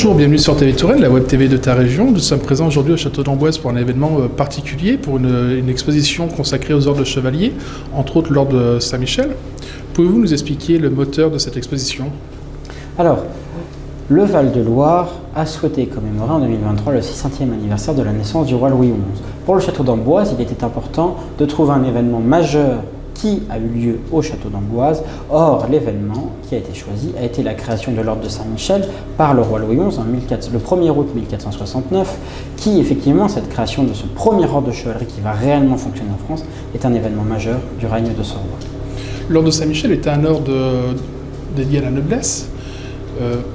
Bonjour, bienvenue sur TV Touraine, la web TV de ta région. Nous sommes présents aujourd'hui au château d'Amboise pour un événement particulier, pour une exposition consacrée aux ordres de chevaliers, entre autres l'ordre de Saint-Michel. Pouvez-vous nous expliquer le moteur de cette exposition? Alors, le Val-de-Loire a souhaité commémorer en 2023 le 600e anniversaire de la naissance du roi Louis XI. Pour le château d'Amboise, il était important de trouver un événement majeur qui a eu lieu au château d'Amboise. Or, l'événement qui a été choisi a été la création de l'ordre de Saint-Michel par le roi Louis XI le 1er août 1469, qui effectivement, cette création de ce premier ordre de chevalerie qui va réellement fonctionner en France, est un événement majeur du règne de ce roi. L'ordre de Saint-Michel était un ordre dédié à la noblesse.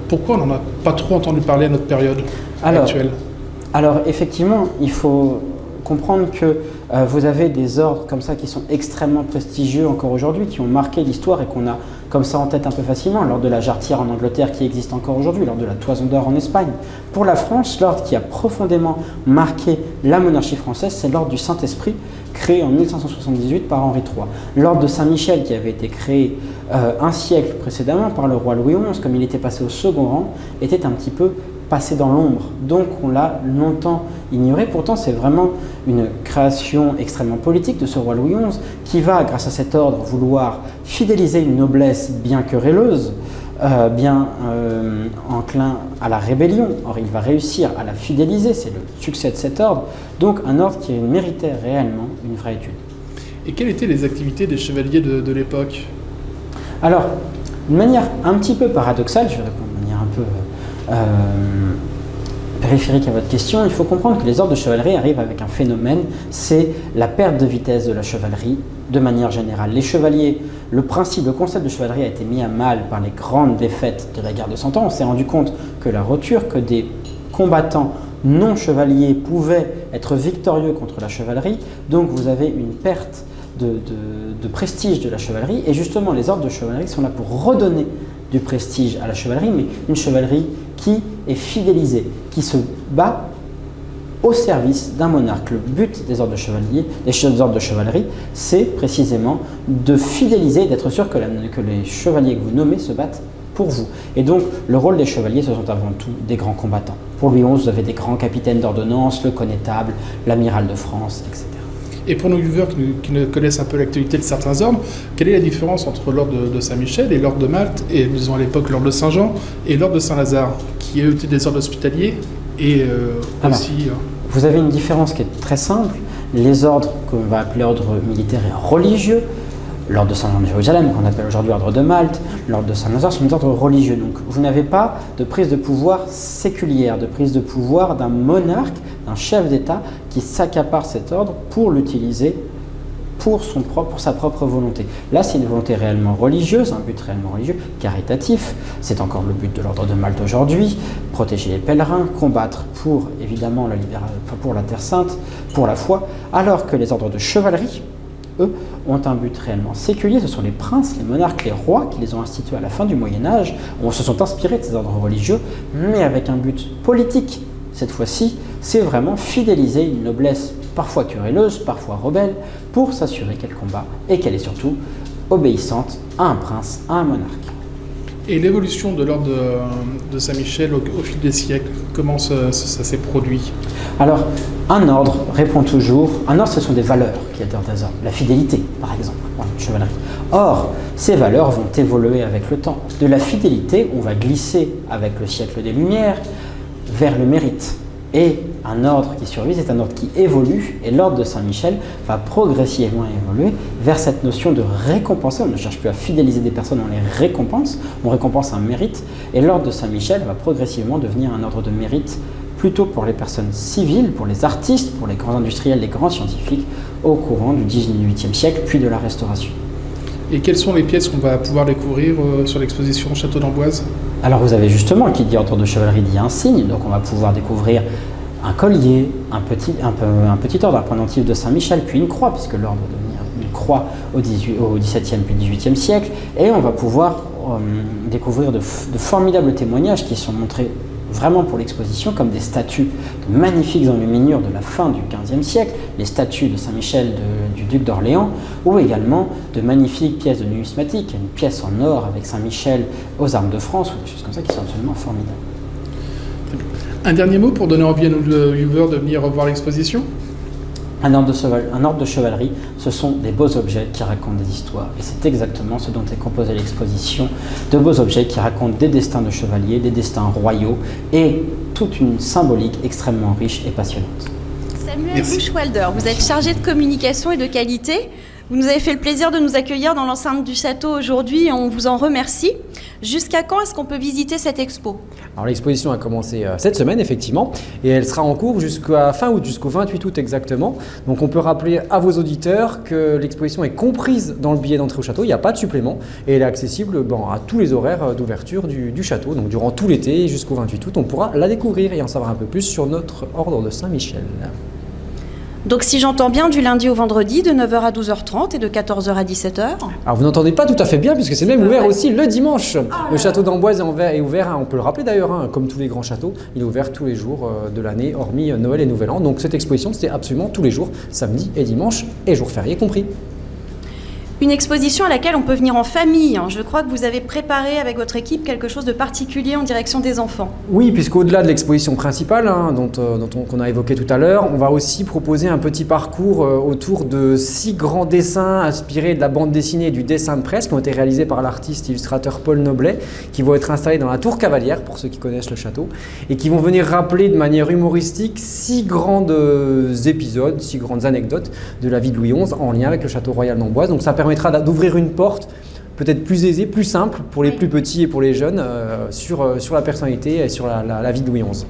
Pourquoi on n'en a pas trop entendu parler à notre période actuelle? Alors effectivement, il faut comprendre que vous avez des ordres comme ça qui sont extrêmement prestigieux encore aujourd'hui, qui ont marqué l'histoire et qu'on a comme ça en tête un peu facilement. L'ordre de la Jarretière en Angleterre qui existe encore aujourd'hui, l'ordre de la Toison d'Or en Espagne. Pour la France, l'ordre qui a profondément marqué la monarchie française, c'est l'ordre du Saint-Esprit, créé en 1578 par Henri III. L'ordre de Saint-Michel qui avait été créé un siècle précédemment par le roi Louis XI, comme il était passé au second rang, était un petit peu passé dans l'ombre. Donc on l'a longtemps ignoré. Pourtant, c'est vraiment une création extrêmement politique de ce roi Louis XI qui va, grâce à cet ordre, vouloir fidéliser une noblesse bien querelleuse, enclin à la rébellion. Or, il va réussir à la fidéliser, c'est le succès de cet ordre. Donc un ordre qui méritait réellement une vraie étude. Et quelles étaient les activités des chevaliers de l'époque? Alors, d'une manière un petit peu paradoxale, je vais répondre de manière un peu périphérique à votre question, il faut comprendre que les ordres de chevalerie arrivent avec un phénomène, c'est la perte de vitesse de la chevalerie de manière générale. Les chevaliers, le concept de chevalerie a été mis à mal par les grandes défaites de la guerre de Cent Ans. On s'est rendu compte que la roture, que des combattants non chevaliers pouvaient être victorieux contre la chevalerie, donc vous avez une perte de prestige de la chevalerie, et justement les ordres de chevalerie sont là pour redonner du prestige à la chevalerie, mais une chevalerie qui est fidélisée, qui se bat au service d'un monarque. Le but des ordres de chevaliers, des ordres de chevalerie, c'est précisément de fidéliser, d'être sûr que les chevaliers que vous nommez se battent pour vous. Et donc, le rôle des chevaliers, ce sont avant tout des grands combattants. Pour Louis XI, vous avez des grands capitaines d'ordonnance, le connétable, l'amiral de France, etc. Et pour nos viewers qui ne connaissent un peu l'actualité de certains ordres, quelle est la différence entre l'ordre de Saint-Michel et l'ordre de Malte, et disons à l'époque l'ordre de Saint-Jean, et l'ordre de Saint-Lazare, qui eux étaient des ordres hospitaliers et aussi... Vous avez une différence qui est très simple. Les ordres qu'on va appeler ordre militaire et religieux, l'ordre de Saint-Jean de Jérusalem, qu'on appelle aujourd'hui ordre de Malte, l'ordre de Saint-Lazare, sont des ordres religieux. Donc vous n'avez pas de prise de pouvoir séculière, de prise de pouvoir d'un monarque, d'un chef d'État qui s'accapare cet ordre pour l'utiliser pour sa propre volonté. Là, c'est une volonté réellement religieuse, un but réellement religieux, caritatif. C'est encore le but de l'ordre de Malte aujourd'hui, protéger les pèlerins, combattre pour, évidemment, pour la Terre Sainte, pour la foi, alors que les ordres de chevalerie, eux, ont un but réellement séculier. Ce sont les princes, les monarques, les rois qui les ont institués à la fin du Moyen-Âge. On se sont inspirés de ces ordres religieux, mais avec un but politique. Cette fois-ci, c'est vraiment fidéliser une noblesse parfois querelleuse, parfois rebelle, pour s'assurer qu'elle combat et qu'elle est surtout obéissante à un prince, à un monarque. Et l'évolution de l'ordre de Saint-Michel au fil des siècles, comment ça s'est produit? Alors, un ordre répond toujours. Un ordre, ce sont des valeurs qui adhèrent des ordres. La fidélité, par exemple, dans une chevalerie. Or, ces valeurs vont évoluer avec le temps. De la fidélité, on va glisser avec le siècle des Lumières vers le mérite. Et un ordre qui survit, c'est un ordre qui évolue, et l'ordre de Saint-Michel va progressivement évoluer vers cette notion de récompenser. On ne cherche plus à fidéliser des personnes, on les récompense, on récompense un mérite, et l'ordre de Saint-Michel va progressivement devenir un ordre de mérite plutôt pour les personnes civiles, pour les artistes, pour les grands industriels, les grands scientifiques, au courant du XVIIIe siècle, puis de la Restauration. Et quelles sont les pièces qu'on va pouvoir découvrir sur l'exposition au château d'Amboise? Alors vous avez justement, qui dit ordre de chevalerie dit insigne, donc on va pouvoir découvrir un collier, un petit ordre, un pendentif de Saint-Michel, puis une croix, puisque l'ordre va devenir une croix au XVIIe puis XVIIIe siècle, et on va pouvoir découvrir de formidables témoignages qui sont montrés vraiment pour l'exposition comme des statues de magnifiques enluminures de la fin du XVe siècle, les statues de Saint-Michel du duc d'Orléans, ou également de magnifiques pièces de numismatique, une pièce en or avec Saint-Michel aux armes de France, ou des choses comme ça qui sont absolument formidables. Un dernier mot pour donner envie à nos viewers de venir voir l'exposition. Un ordre de chevalerie, ce sont des beaux objets qui racontent des histoires. Et c'est exactement ce dont est composée l'exposition, de beaux objets qui racontent des destins de chevaliers, des destins royaux et toute une symbolique extrêmement riche et passionnante. Samuel Buchwalder, vous êtes chargé de communication et de qualité. Vous nous avez fait le plaisir de nous accueillir dans l'enceinte du château aujourd'hui et on vous en remercie. Jusqu'à quand est-ce qu'on peut visiter cette expo ? Alors l'exposition a commencé cette semaine effectivement et elle sera en cours jusqu'à fin août, jusqu'au 28 août exactement. Donc on peut rappeler à vos auditeurs que l'exposition est comprise dans le billet d'entrée au château, il n'y a pas de supplément et elle est accessible à tous les horaires d'ouverture du château. Donc durant tout l'été jusqu'au 28 août, on pourra la découvrir et en savoir un peu plus sur notre ordre de Saint-Michel. Donc si j'entends bien, du lundi au vendredi, de 9h à 12h30 et de 14h à 17h. Alors vous n'entendez pas tout à fait bien puisque c'est même ouvert aussi le dimanche. Le château d'Amboise est ouvert, on peut le rappeler d'ailleurs, comme tous les grands châteaux, il est ouvert tous les jours de l'année, hormis Noël et Nouvel An. Donc cette exposition, c'était absolument tous les jours, samedi et dimanche, et jours fériés compris. Une exposition à laquelle on peut venir en famille. Je crois que vous avez préparé avec votre équipe quelque chose de particulier en direction des enfants. Oui, puisqu'au-delà de l'exposition principale, qu'on a évoqué tout à l'heure, on va aussi proposer un petit parcours autour de 6 grands dessins inspirés de la bande dessinée et du dessin de presse qui ont été réalisés par l'artiste illustrateur Paul Noblet, qui vont être installés dans la tour Cavalière, pour ceux qui connaissent le château, et qui vont venir rappeler de manière humoristique 6 grands épisodes, 6 grandes anecdotes de la vie de Louis XI en lien avec le château royal d'Amboise. Donc ça permettra d'ouvrir une porte peut-être plus aisée, plus simple pour les plus petits et pour les jeunes sur la personnalité et sur la vie de Louis XI.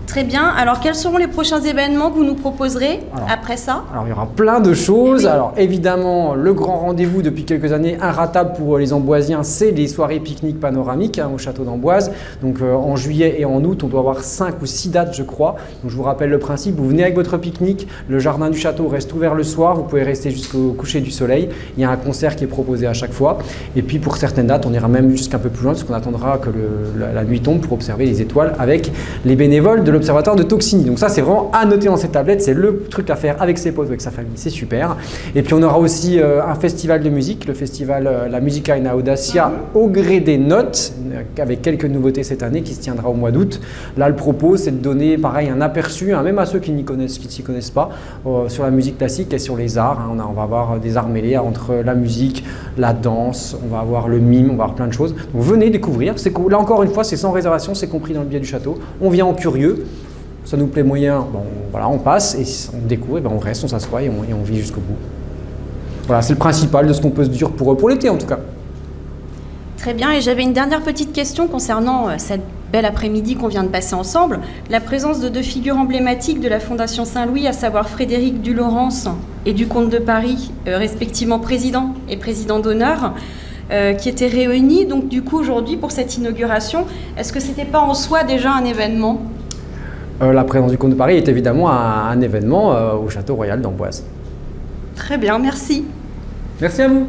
Très bien. Alors, quels seront les prochains événements que vous nous proposerez après ça ? Alors, il y aura plein de choses. Oui. Alors, évidemment, le grand rendez-vous depuis quelques années, inratable pour les Amboisiens, c'est les soirées pique-nique panoramiques au château d'Amboise. Donc, en juillet et en août, on doit avoir 5 ou 6 dates, je crois. Donc, je vous rappelle le principe. Vous venez avec votre pique-nique. Le jardin du château reste ouvert le soir. Vous pouvez rester jusqu'au coucher du soleil. Il y a un concert qui est proposé à chaque fois. Et puis, pour certaines dates, on ira même jusqu'un peu plus loin, parce qu'on attendra que la nuit tombe pour observer les étoiles avec les bénévoles de l'Observatoire de Toxigny. Donc ça, c'est vraiment à noter dans ses tablettes, c'est le truc à faire avec ses potes, avec sa famille, c'est super. Et puis on aura aussi un festival de musique, le festival La Musica in Audacia au gré des notes, avec quelques nouveautés cette année qui se tiendra au mois d'août. Là, le propos, c'est de donner pareil un aperçu, même à ceux qui ne s'y connaissent pas, sur la musique classique et sur les arts. On va avoir des arts mêlés entre la musique, la danse, on va avoir le mime, on va avoir plein de choses. Donc venez découvrir. Là encore une fois, c'est sans réservation, c'est compris dans le billet du château. On vient en curieux. Ça nous plaît moyen, voilà, on passe et si on découvre, on reste, on s'assoit et on vit jusqu'au bout. Voilà, c'est le principal de ce qu'on peut se dire pour l'été en tout cas. Très bien, et j'avais une dernière petite question concernant cette belle après-midi qu'on vient de passer ensemble. La présence de 2 figures emblématiques de la Fondation Saint-Louis, à savoir Frédéric Dulaurence et du comte de Paris, respectivement président et président d'honneur, qui étaient réunis donc du coup aujourd'hui pour cette inauguration. Est-ce que c'était pas en soi déjà un événement ? La présence du comte de Paris est évidemment un événement au château royal d'Amboise. Très bien, merci. Merci à vous.